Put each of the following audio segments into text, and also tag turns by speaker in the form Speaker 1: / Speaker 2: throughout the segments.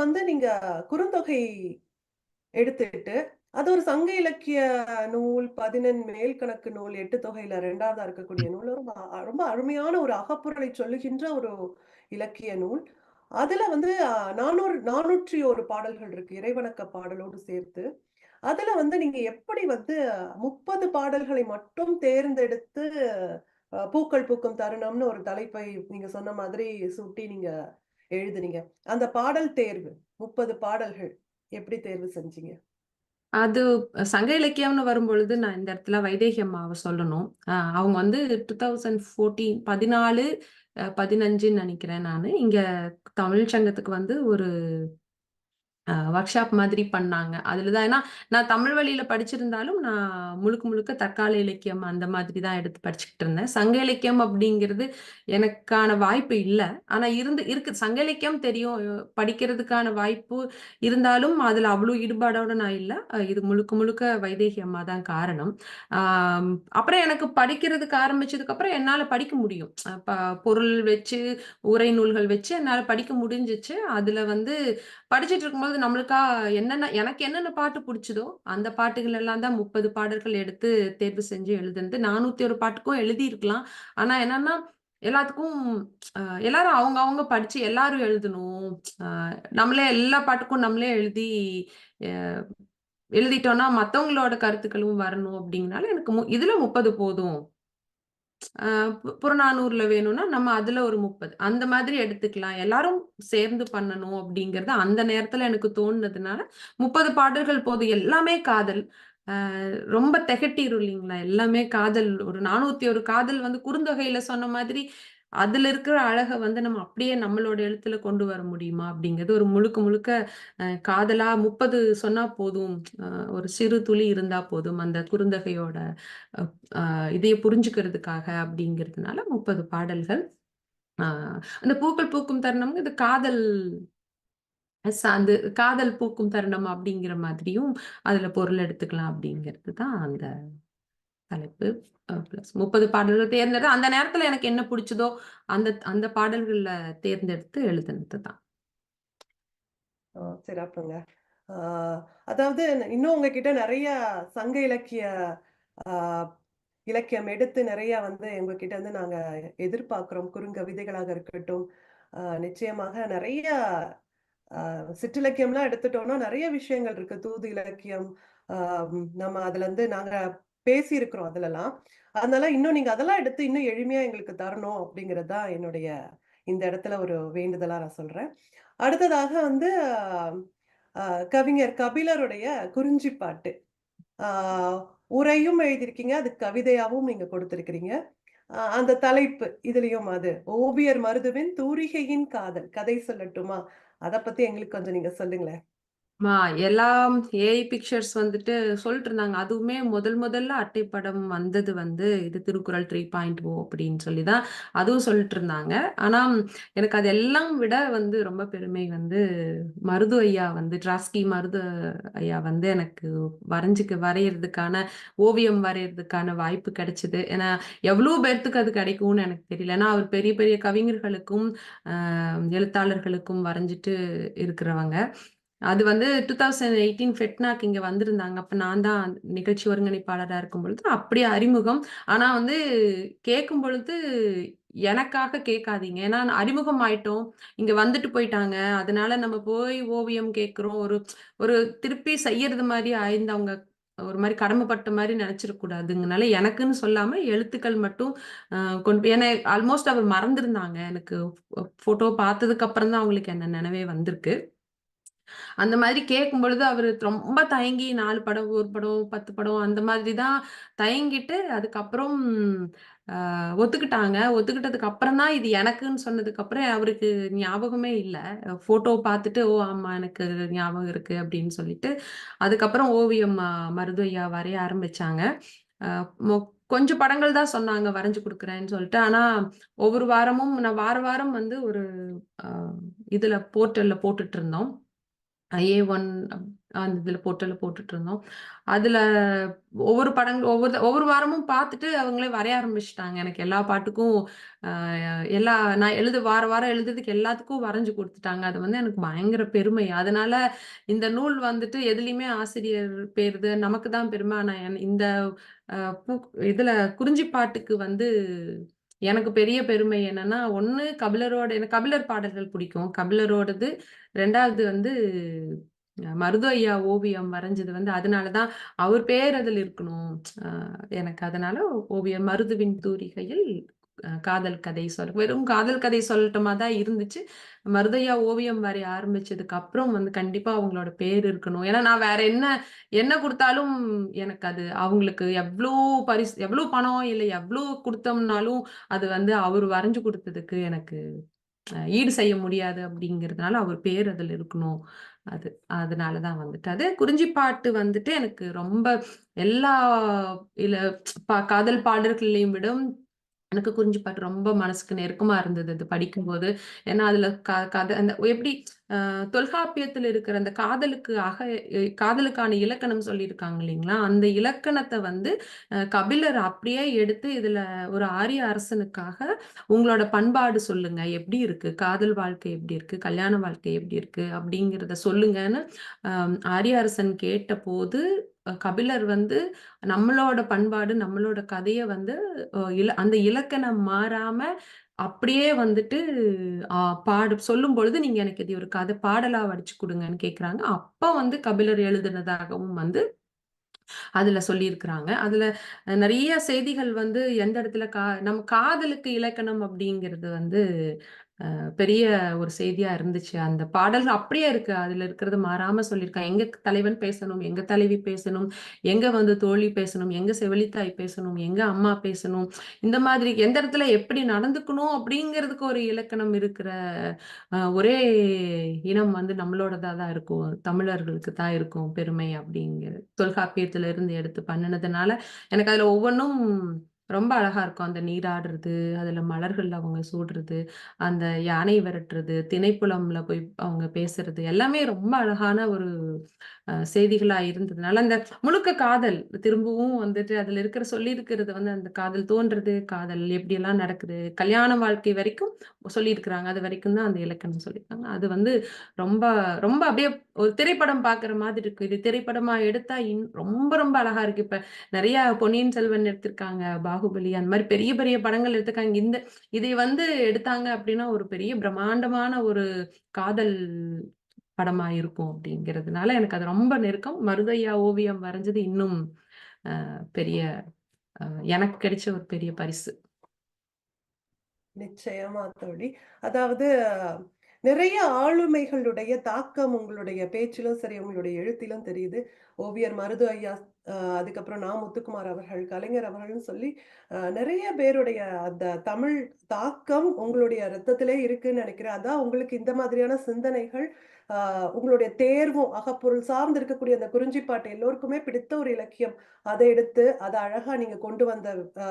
Speaker 1: வந்து நீங்க குறுந்தொகை எடுத்துட்டு, அது ஒரு சங்க இலக்கிய நூல், 11 மேல்கணக்கு நூல், 8 தொகையில 2வதா இருக்கக்கூடிய நூல். ரொம்ப ரொம்ப அருமையான ஒரு அகப்பொருளை சொல்லுகின்ற ஒரு இலக்கிய நூல். அதுல வந்து 401 பாடல்கள் இருக்கு. இறைவணக்க பாடலோடு சேர்த்து. அதுல வந்து நீங்க எப்படி வந்து 30 பாடல்களை மட்டும் தேர்ந்தெடுத்து பூக்கள் பூக்கும் தருணம்னு ஒரு தலைப்பை நீங்க சொன்ன மாதிரி சூட்டி நீங்க எழுதுனீங்க. அந்த பாடல் தேர்வு 30 பாடல்கள் எப்படி தேர்வு செஞ்சீங்க?
Speaker 2: அது சங்க இலக்கியம்னு வரும்பொழுது, நான் இந்த இடத்துல வைதேகி அம்மாவ சொல்லணும். அவங்க வந்து 2014 14 15ன்னு நெனைக்கிறேன் நானு. இங்க தமிழ் சங்கத்துக்கு வந்து ஒரு ஒர்க் ஷாப் மாதிரி பண்ணாங்க. அதுல தான் ஏன்னா, நான் தமிழ் வழியில படிச்சிருந்தாலும், நான் முழுக்க முழுக்க தற்கால இலக்கியம் அந்த மாதிரி தான் எடுத்து படிச்சுக்கிட்டு இருந்தேன். சங்க இலக்கியம் அப்படிங்கிறது எனக்கான வாய்ப்பு இல்ல. ஆனா இருக்கு. சங்க இலக்கியம் தெரியும். படிக்கிறதுக்கான வாய்ப்பு இருந்தாலும், அதுல அவ்வளோ ஈடுபாடோட நான் இல்ல. இது முழுக்க முழுக்க வைதேகி அம்மா தான் காரணம். ஆம், அப்புறம் எனக்கு படிக்கிறதுக்கு ஆரம்பிச்சதுக்கப்புறம் என்னால படிக்க முடியும். பொருள் வச்சு, உரை நூல்கள் வச்சு என்னால படிக்க முடிஞ்சுச்சு. அதுல வந்து படிச்சுட்டு இருக்கும்போது நம்மளுக்கா எனக்கு என்னென்ன பாட்டு புடிச்சதோ, அந்த பாட்டுகள் எல்லாம் தான் 30 பாடல்கள் எடுத்து தேர்வு செஞ்சு எழுதுனது. 401 பாட்டுக்கும் எழுதியிருக்கலாம். ஆனா என்னன்னா, எல்லாத்துக்கும் அ எல்லாரும் அவங்க அவங்க படிச்சு எல்லாரும் எழுதணும். அ நம்மளே எல்லா பாட்டுக்கும் நம்மளே அ எழுதிட்டோம்னா, மத்தவங்களோட கருத்துக்களும் வரணும் அப்படிங்கனால, எனக்கு இதுல 30 போதும். அ புறநானூறுல வேணும்னா, நம்ம அதுல ஒரு 30. அந்த மாதிரி எடுத்துக்கலாம். எல்லாரும் சேர்ந்து பண்ணணும் அப்படிங்கிறது அந்த நேரத்துல எனக்கு தோணுனதுனால, 30 பாடல்கள் போதும். எல்லாமே காதல். ரொம்ப தெகட்டிரும் இல்லைங்களா? எல்லாமே காதல். ஒரு 401 காதல் வந்து குறுந்தொகையில சொன்ன மாதிரி, அதுல இருக்கிற அழக வந்து நம்ம அப்படியே நம்மளோட எழுத்துல கொண்டு வர முடியுமா? அப்படிங்கிறது ஒரு முழுக்க முழுக்க காதலா 30 சொன்னா போதும். அ ஒரு சிறு துளி இருந்தா போதும். அந்த குறுந்தொகையோட அ அ இதைய புரிஞ்சுக்கிறதுக்காக அப்படிங்கிறதுனால 30 பாடல்கள். அ அந்த பூக்கள் பூக்கும் தருணம் இது காதல் சார்ந்து காதல் பூக்கும் தருணம் அப்படிங்கிற மாதிரியும் அதுல பொருள் எடுத்துக்கலாம் அப்படிங்கிறது தான் அந்த தலைப்பு. பிளஸ் 30 பாடல்கள் தேர்ந்தெடுத்து அந்த நேரத்துல எனக்கு என்ன புடிச்சதோ, அந்த அந்த பாடல்கள்ல தேர்ந்தெடுத்து எழுதுனது தான்.
Speaker 1: சிறப்புங்க. ஆ அதாவது இன்னும் உங்ககிட்ட நெறைய சங்க இலக்கிய ஆ இலக்கியம் எடுத்து நெறைய வந்து உங்ககிட்ட இருந்து நாங்க எதிர்பார்க்கிறோம். குறுங்கவிதைகளாக இருக்கட்டும், நிச்சயமாக நெறைய சிற்றிலக்கியம்லாம் எடுத்துட்டோம்னா, நெறைய விஷயங்கள் இருக்கு. தூது இலக்கியம், ஆ நம்ம அதுலருந்து நாங்க பேசியிருக்கிறோம் அதுலலாம். அதனால இன்னும் நீங்க அதெல்லாம் எடுத்து இன்னும் எளிமையா எங்களுக்கு தரணும் அப்படிங்கிறது தான் என்னுடைய இந்த இடத்துல ஒரு வேண்டுதலா நான் சொல்றேன். அடுத்ததாக வந்து அ கவிஞர் கபிலருடைய குறிஞ்சிப்பாட்டு. ஆ உரையும் எழுதியிருக்கீங்க. அது கவிதையாவும் நீங்க கொடுத்திருக்கிறீங்க. அந்த தலைப்பு இதுலயும் அது. "ஓவியர் மருதுவின் தூரிகையின் காதல்." கதை சொல்லட்டுமா? அத பத்தி எங்களுக்கு கொஞ்சம் நீங்க சொல்லுங்களேன்.
Speaker 2: மா எல்லாம் ஏஐ பிக்சர்ஸ் வந்துட்டு சொல்லிட்டு இருந்தாங்க. அதுவுமே முதல்ல அட்டைப்படம் வந்தது வந்து இது திருக்குறள் 3.0 அப்படின்னு சொல்லி தான் அதுவும் சொல்லிட்டு இருந்தாங்க. ஆனா எனக்கு அதெல்லாம் விட வந்து ரொம்ப பெருமை வந்து மருது ஐயா வந்து ட்ராஸ்கி மருது ஐயா வந்து எனக்கு வரையறதுக்கான ஓவியம் வரையறதுக்கான வாய்ப்பு கிடைச்சது. ஏன்னா எவ்வளோ பேர்த்துக்கு அது கிடைக்கும்னு எனக்கு தெரியல. ஏன்னா அவர் பெரிய பெரிய கவிஞர்களுக்கும், அ எழுத்தாளர்களுக்கும் வரைஞ்சிட்டு இருக்கிறவங்க. அது வந்து 2018 ஃபெட்னாக்கு இங்க வந்திருந்தாங்க. அப்ப நான் தான் நிகழ்ச்சி ஒருங்கிணைப்பாளரா இருக்கும்பொழுது, அப்படியே அறிமுகம். ஆனா வந்து கேட்கும்பொழுது எனக்காக கேட்காதீங்க. ஏன்னா அறிமுகம் ஆயிட்டோம். இங்க வந்துட்டு போயிட்டாங்க. அதனால நம்ம போய் ஓவியம் கேட்கிறோம். ஒரு ஒரு திருப்பி செய்யறது மாரி ஆயிருந்து அவங்க ஒரு மாரி கடமைப்பட்ட மாரி நெனச்சிடக் கூடாதுங்கனால, எனக்குன்னு சொல்லாம எழுத்துக்கள் மட்டும் அ கொண்டு போய் ஏன்னா ஆல்மோஸ்ட் அவர் மறந்திருந்தாங்க. எனக்கு ஃபோட்டோ பார்த்ததுக்கு அப்புறம் தான் அவங்களுக்கு என்ன நெனவே வந்திருக்கு. அந்த மாதிரி கேட்கும்பொழுது அவரு ரொம்ப தயங்கி 4 படம், 1 படம், 10 படம் அந்த மாதிரி தான் தயங்கிட்டு அதுக்கப்புறம் ஒத்துக்கிட்டாங்க. ஒத்துக்கிட்டதுக்கு அப்புறம் தான் இது எனக்குன்னு சொன்னதுக்கு அப்புறம் அவருக்கு ஞாபகமே இல்ல. ஃபோட்டோ பார்த்துட்டு, "ஓ! ஆமா எனக்கு ஞாபகம் இருக்கு" அப்படின்னு சொல்லிட்டு, அதுக்கப்புறம் ஓவியம் மருது ஐயா வரைய ஆரம்பிச்சாங்க. அ மொ கொஞ்சம் படங்கள் தான் சொன்னாங்க வரைஞ்சு குடுக்குறேன்னு சொல்லிட்டு. ஆனா, ஒவ்வொரு வாரமும் நான் வாரம் வந்து ஒரு அ இதுல போர்ட்டல்ல போட்டுட்டு இருந்தோம். A1 அந்த இதுல போர்ட்டல்ல போட்டுட்டு இருந்தோம். அதுல ஒவ்வொரு படங்கள் ஒவ்வொரு வாரமும் பார்த்துட்டு அவங்களே வரைய ஆரம்பிச்சுட்டாங்க. எனக்கு எல்லா பாட்டுக்கும் அ எல்லா நான் வாரம் எழுதுறதுக்கு எல்லாத்துக்கும் வரைஞ்சு குடுத்துட்டாங்க. அது வந்து எனக்கு பயங்கர பெருமை. அதனால இந்த நூல் வந்துட்டு எதுலயுமே ஆசிரியர் பேருது நமக்கு தான் பெருமை. ஆனா இந்த அ பூ இதுல குறிஞ்சிப்பாட்டுக்கு வந்து எனக்கு பெரிய பெருமை என்னன்னா, 1 எனக்கு கபிலர் பாடல்கள் பிடிக்கும். கபிலரோடது 2வது வந்து மருது ஐயா ஓவியம் வரைஞ்சது வந்து அதனால தான் அவர் பேர் அதில இருக்கணும். அ எனக்கு அதனால ஓவியம் மருதுவின் தூரிகையில் காதல் கதை வெறும் காதல் கதை சொல்லட்டுமா தான் இருந்துச்சு. மருதையா ஓவியம் வரைய ஆரம்பிச்சதுக்கு அப்புறம் வந்து கண்டிப்பா அவங்களோட பேர் இருக்கணும். ஏன்னா நான் வேற என்ன என்ன குடுத்தாலும் எனக்கு அது அவங்களுக்கு எவ்ளோ பணம் இல்ல எவ்ளோ குடுத்தோம்னாலும், அது வந்து அவரு வரைஞ்சு குடுத்ததுக்கு எனக்கு ஈடு செய்ய முடியாது அப்படிங்கிறதுனால அவர் பேர் அதுல இருக்கணும். அது அதனால தான் வந்துட்டு அது குறிஞ்சிப்பாட்டு வந்துட்டு எனக்கு ரொம்ப எல்லா இல்ல காதல் பாடல்களையும் விட எனக்கு குறிஞ்சிப்பாட்டு ரொம்ப மனசுக்கு நெருக்கமா இருந்தது அது படிக்கும்போது. ஏன்னா அதுல கதை அந்த எப்படி தொல்காப்பியத்துல இருக்கிற அந்த காதலுக்கான இலக்கணம் சொல்லியிருக்காங்க இல்லைங்களா? அந்த இலக்கணத்த வந்து கபிலர் அப்படியே எடுத்து இதுல ஒரு ஆரிய அரசனுக்காக உங்களோட பண்பாடு சொல்லுங்க. எப்படி இருக்கு? காதல் வாழ்க்கை எப்படி இருக்கு? கல்யாண வாழ்க்கை எப்படி இருக்கு? அப்படிங்கிறத சொல்லுங்கன்னு ஆரிய அரசன் கேட்டபோது, கபிலர் வந்து நம்மளோட பண்பாடு, நம்மளோட கதைய வந்து அந்த இலக்கணம் மாறாம அப்படியே வந்துட்டு அ சொல்லும்பொழுது, "நீங்க எனக்கு இது ஒரு பாடலா வடிச்சு குடுங்கன்னு" கேட்கறாங்க. அப்ப வந்து கபிலர் எழுதினதாகவும் வந்து அதுல சொல்லியிருக்கிறாங்க. அதுல நெறைய செய்திகள் வந்து எந்த இடத்துல நம்ம காதலுக்கு இலக்கணம் அப்படிங்கிறது வந்து பெரிய ஒரு செய்தியா இருந்துச்சு. அந்த பாடல்கள் அப்படியே இருக்கு. அதுல இருக்கிறது மாறாம சொல்லியிருக்காங்க. எங்க தலைவன் பேசணும், எங்க தலைவி பேசணும், எங்க வந்து தோழி பேசணும், எங்க செவிலித்தாய் பேசணும், எங்க அம்மா பேசணும். இந்த மாதிரி எந்த இடத்துல எப்படி நடந்துக்கணும் அப்படிங்கிறதுக்கு ஒரு இலக்கணம் இருக்கிற ஒரே இனம் வந்து நம்மளோடதா தான் இருக்கும். தமிழர்களுக்கு தான் இருக்கும் பெருமை அப்படிங்கிறது. தொல்காப்பியத்துல இருந்து எடுத்து பண்ணுனதுனால, எனக்கு அதுல ஒவ்வொன்னும் ரொம்ப அழகா இருக்கும். அந்த நீராடுறது, அதுல மலர்கள் அவங்க சூடுறது, அந்த யானை விரட்டுறது, திணைப்புலம்ல போய் அவங்க பேசுறது, எல்லாமே ரொம்ப அழகான ஒரு செய்திகளா இருந்ததுனால, அந்த முழுக்க காதல் திரும்பவும் வந்துட்டு அதுல சொல்லியிருக்கிறது வந்து அந்த காதல் தோன்றது, காதல் எப்படியெல்லாம் நடக்குது, கல்யாண வாழ்க்கை வரைக்கும் சொல்லியிருக்கிறாங்க. அது வரைக்கும் தான் அந்த இலக்கணம் சொல்லியிருக்காங்க. அது வந்து ரொம்ப ரொம்ப அப்படியே ஒரு திரைப்படம் பார்க்குற மாதிரி இருக்கு. இது திரைப்படமா எடுத்தா ரொம்ப ரொம்ப அழகா இருக்கு. இப்ப நெறைய பொன்னியின் செல்வன் எடுத்திருக்காங்க, பாகுபலி அந்த மாரி பெரிய பெரிய படங்கள் எடுத்திருக்காங்க. இதை வந்து எடுத்தாங்க அப்படின்னா, ஒரு பெரிய பிரம்மாண்டமான ஒரு காதல் படமா இருக்கும் அப்படிங்கிறதுனால, எனக்கு அது ரொம்ப நெருக்கம். மருதையா ஓவியம் வரைஞ்சது இன்னும் பெரிய அ எனக்கு கிடைச்ச ஒரு பெரிய பரிசு.
Speaker 1: நிச்சயமா தோழி. அதாவது நிறைய ஆளுமைகளுடைய தாக்கம் உங்களுடைய பேச்சிலும் சரி, உங்களுடைய எழுத்திலும் தெரியுது. ஓவியர் மருது ஐயா, அதுக்கப்புறம் நா. முத்துக்குமார் அவர்கள், கலைஞர் அவர்கள்ன்னு சொல்லி நிறைய பேருடைய அந்த தமிழ் தாக்கம் உங்களுடைய ரத்தத்திலே இருக்குன்னு நெனைக்கிறேன். அதான் உங்களுக்கு இந்த மாதிரியான சிந்தனைகள், அ உங்களுடைய தேர்வும் அகப்பொருள் சார்ந்து இருக்கக்கூடிய அந்த குறிஞ்சிப்பாட்டு எல்லோருக்குமே பிடித்த ஒரு இலக்கியம். அத எடுத்து அத அழகா நீங்க கொண்டு வந்த அ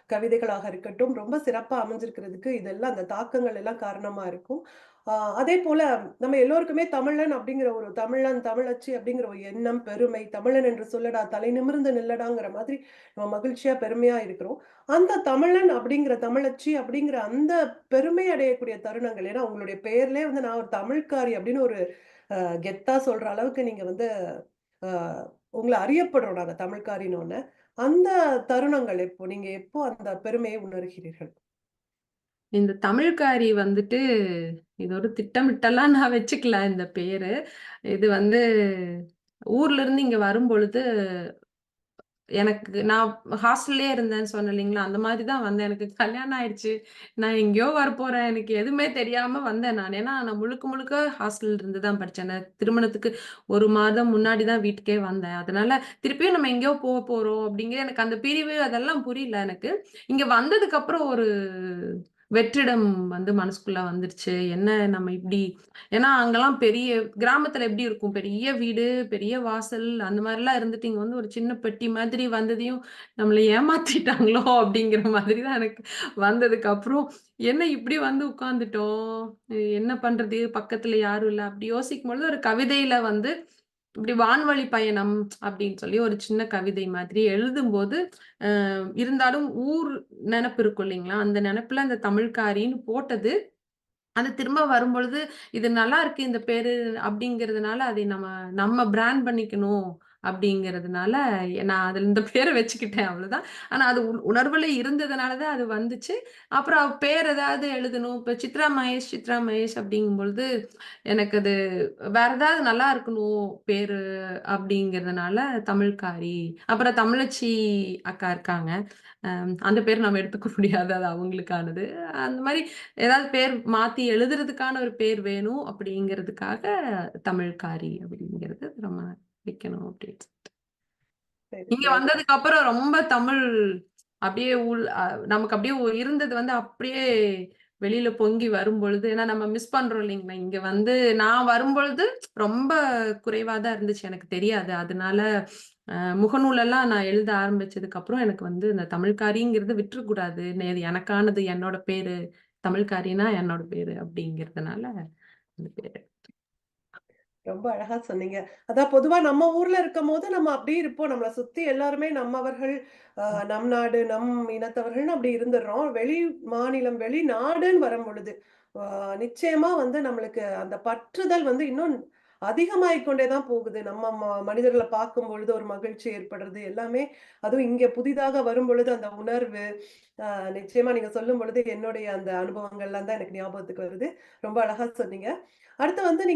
Speaker 1: கவிதைகளாக இருக்கட்டும், ரொம்ப சிறப்பா அமைஞ்சிருக்கிறதுக்கு இதெல்லாம் அந்த தாக்கங்கள் எல்லாம் காரணமா இருக்கும். ஆ அதேபோல நம்ம எல்லோருக்குமே தமிழன் அப்படிங்கிற ஒரு தமிழன், தமிழச்சி அப்படிங்கிற ஒரு எண்ணம், பெருமை, தமிழன் என்று சொல்லடா தலை நிமிர்ந்து நில்லடாங்கிற மாதிரி நம்ம மகிழ்ச்சியா, பெருமையா இருக்கிறோம். அந்த தமிழன் அப்படிங்கிற தமிழச்சி அப்படிங்கிற அந்த பெருமை அடையக்கூடிய தருணங்கள், ஏன்னா உங்களுடைய பெயர்லயே வந்து நான் ஒரு தமிழ்க்காரி அப்படின்னு ஒரு கெத்தா சொல்ற அளவுக்கு நீங்க வந்து அ உங்கள அறியப்படுறோம் நாங்க தமிழ்க்காரின்னோன. அந்த தருணங்கள் எப்போ? நீங்க எப்போ அந்த பெருமையை உணர்கிறீர்கள்?
Speaker 2: இந்த தமிழ்காரி வந்துட்டு இது ஒரு திட்டமிட்டெல்லாம் நான் வச்சுக்கல இந்த பேரு. இது வந்து ஊர்ல இருந்து இங்க வரும்பொழுது நான் ஹாஸ்டல்லயே இருந்தேன்னு சொன்னேன் இல்லைங்களா? அந்த மாதிரி தான் வந்தேன். எனக்கு கல்யாணம் ஆயிடுச்சு. நான் எங்கேயோ வரப்போறேன். எனக்கு எதுவுமே தெரியாம வந்தேன் நான். ஏன்னா, நான் முழுக்க முழுக்க ஹாஸ்டல்ல இருந்து தான் படிச்சேன். நான் திருமணத்துக்கு 1 மாதம் முன்னாடி தான் வீட்டுக்கே வந்தேன். அதனால திருப்பியும் நம்ம எங்கேயோ போறோம் அப்படிங்கிற எனக்கு அந்த பிரிவு அதெல்லாம் புரியல எனக்கு. இங்க வந்ததுக்கு அப்புறம் ஒரு வெற்றிடம் வந்து மனசுக்குள்ள வந்துருச்சு. என்ன நம்ம இப்படி ஏன்னா அங்கலாம் பெரிய கிராமத்துல எப்படி இருக்கும்? பெரிய வீடு, பெரிய வாசல் அந்த மாரிலாம் இருந்துட்டு, இங்க வந்து ஒரு சின்ன பெட்டி மாதிரி வந்ததையும், நம்மள ஏமாத்திட்டாங்களோ அப்படிங்கிற மாதிரி தான் எனக்கு வந்ததுக்கப்புறம், என்ன இப்படி வந்து உட்கார்ந்துட்டோம்? என்ன பண்றது? பக்கத்துல யாரும் இல்ல. அப்படி யோசிக்கும்பொழுது ஒரு கவிதையில வந்து இப்படி வான்வழி பயணம் அப்படின்னு சொல்லி ஒரு சின்ன கவிதை மாதிரி எழுதும்போது, இருந்தாலும் ஊர் நெனப்பு இருக்கும் இல்லைங்களா? அந்த நெனப்புல அந்த தமிழ்க்காரின்னு போட்டது. அது திரும்ப வரும்பொழுது, இது நல்லாருக்கு இந்த பேரு அப்படிங்கிறதுனால, அதை நம்ம நம்ம பிராண்ட் பண்ணிக்கணும் அப்படிங்கிறதுனால, நான் அதுல இந்த பேர வச்சுக்கிட்டேன் அவ்வளோதான். ஆனா அது உணர்வுல இருந்ததுனால தான் அது வந்துச்சு. அப்புறம் அவ பேர் ஏதாவது எழுதணும். இப்ப சித்ரா மகேஷ், சித்ரா மகேஷ் அப்படிங்கும்பொழுது, எனக்கு அது வேற ஏதாவது நல்லா இருக்கணும் பேரு அப்படிங்கிறதுனால தமிழ்க்காரி. அப்புறம் தமிழச்சி அக்கா இருக்காங்க. அந்த பேர் நம்ம எடுத்துக்க முடியாது. அது அவங்களுக்கானது. அந்த மாரி ஏதாவது பேர் மாத்தி எழுதுறதுக்கான ஒரு பேர் வேணும் அப்படிங்கிறதுக்காக தமிழ்க்காரி அப்படிங்கிறது நம்ம வைக்கணும் அப்படின்னு.
Speaker 1: சரி,
Speaker 2: இங்க
Speaker 1: சரி.
Speaker 2: வந்ததுக்கு அப்புறம் ரொம்ப தமிழ் அப்படியே நமக்கு அப்படியே இருந்தது வந்து அப்படியே வெளியில பொங்கி வரும்பொழுது ஏன்னா நம்ம மிஸ் பண்றோம் இல்லைங்களா? இங்க வந்து நான் வரும்பொழுது ரொம்ப குறைவா தான் இருந்துச்சு. எனக்கு தெரியாது. அதனால முகநூலெல்லாம் நான் எழுத ஆரம்பிச்சதுக்கு அப்புறம் எனக்கு வந்து இந்த தமிழ்க்காரிங்கிறது விட்டுறக்கூடாது. இது எனக்கானது என்னோட பேரு. தமிழ்க்காரின்னா என்னோட பேரு அப்படிங்கிறதுனால அந்த பேரு.
Speaker 1: ரொம்ப அழகா சொன்னீங்க. அதான் பொதுவா நம்ம ஊர்ல இருக்கும்போது நம்ம அப்படியே இருப்போம். நம்மள சுத்தி எல்லாருமே நம்மவர்கள், நம் நாடு, நம் இனத்தவர்கள்னு அப்படி இருந்துர்றோம். வெளி மாநிலம், வெளிநாடுன்னு வரும்பொழுது, அ நிச்சயமா வந்து நம்மளுக்கு அந்த பற்றுதல் வந்து இன்னும் அதிகமாயிக் கொண்டே தான் போகுது. நம்ம மனிதர்கள பார்க்கும்பொழுது ஒரு மகிழ்ச்சி ஏற்படுறது எல்லாமே, அதுவும் இங்க புதிதாக வரும்பொழுது அந்த உணர்வு, அ நிச்சயமா நீங்க சொல்லும்பொழுது என்னுடைய அந்த அனுபவங்கள்லாம் தான் எனக்கு ஞாபகத்துக்கு வருது. ரொம்ப அழகா சொன்னீங்க. அடுத்து வந்து